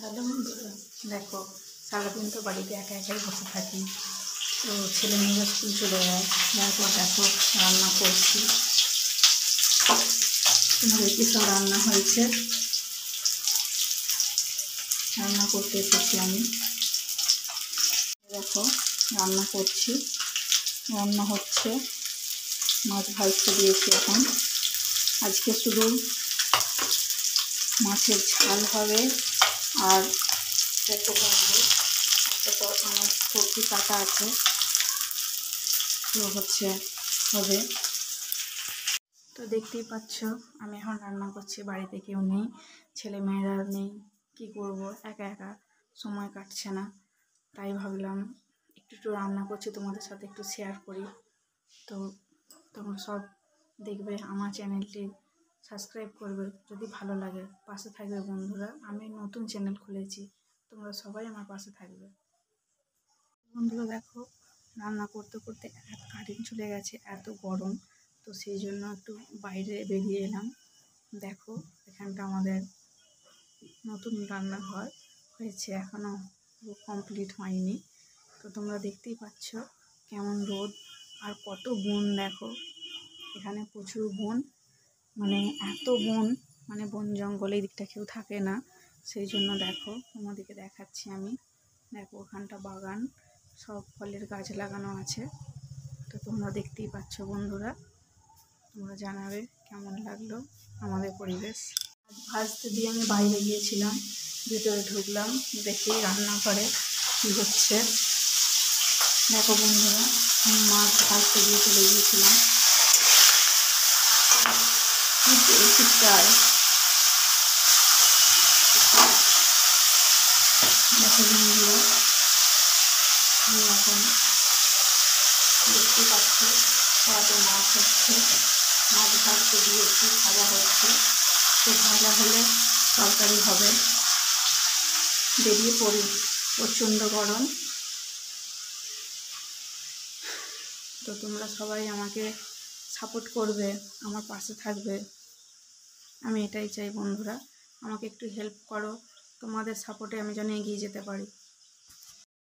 Hello বন্ধুরা, দেখো সারাদিন তো বাড়িতে একা একাই বসে থাকি। তো ছেলে মেয়েরা স্কুল চলে যায়, তারপর দেখো রান্না করছি। তোমাদের কি সব রান্না হয়েছে? রান্না করতে এসেছি আমি। দেখো রান্না করছি, রান্না হচ্ছে। মাছ ভাজতে দিয়েছি এখন। আজকে শুধু মাছের ঝাল হবে আর দেখো ভাজবো। একটা তো আমার সবজি কাটা আছে, তো হবে। তো দেখতেই পাচ্ছ আমি এখন রান্না করছি, বাড়িতে কেউ নেই, ছেলে মেয়েরা নেই, কি করব, একা একা সময় কাটছে না। তাই ভাবলাম একটু রান্না করছি, তোমাদের সাথে একটু শেয়ার করি। তো তোমরা সব দেখবে, আমার চ্যানেলটি সাবস্ক্রাইব করবে, যদি ভালো লাগে পাশে থাকবে বন্ধুরা। আমি নতুন চ্যানেল খুলেছি, তোমরা সবাই আমার পাশে থাকবে। বন্ধুরা দেখো রান্না করতে করতে কারেন্ট চলে গেছে, এত গরম, তো সেই জন্য একটু বাইরে বেরিয়ে এলাম। দেখো এখানটা আমাদের নতুন রান্নাঘর হয়েছে, এখনও পুরো কমপ্লিট হয়নি। তো তোমরা দেখতেই পাচ্ছ কেমন রোদ আর কত বন। দেখো এখানে প্রচুর বন, মানে এত বন, মানে বন জঙ্গলে এই দিকটা কেউ থাকে না, সেই জন্য দেখো তোমাদেরকে দেখাচ্ছি আমি। দেখো ওখানটা বাগান, সব ফলের গাছ লাগানো আছে। তো তোমরা দেখতেই পাচ্ছ বন্ধুরা, তোমরা জানাবে কেমন লাগলো আমাদের পরিবেশ। ভাজতে দিয়ে আমি বাইরে গিয়েছিলাম, ভিতরে ঢুকলাম, দেখি রান্নাঘরে কী হচ্ছে। দেখো বন্ধুরা আমি মাছ ভাজতে দিয়ে চলে গিয়েছিলাম। চাই দেখো বন্ধুরা, আমি এখন দেখতে পাচ্ছি কড়াতে মাছ হচ্ছে, মাছ ভাজতে দিয়েছি, ভাজা হচ্ছে। তো ভাজা হলে তরকারি হবে। বেরিয়ে পড়ি, প্রচণ্ড গরম। তো তোমরা সবাই আমাকে সাপোর্ট করবে, আমার পাশে থাকবে, আমি এটাই চাই বন্ধুরা। আমাকে একটু হেল্প করো, তোমাদের সাপোর্টে আমি যেন এগিয়ে যেতে পারি।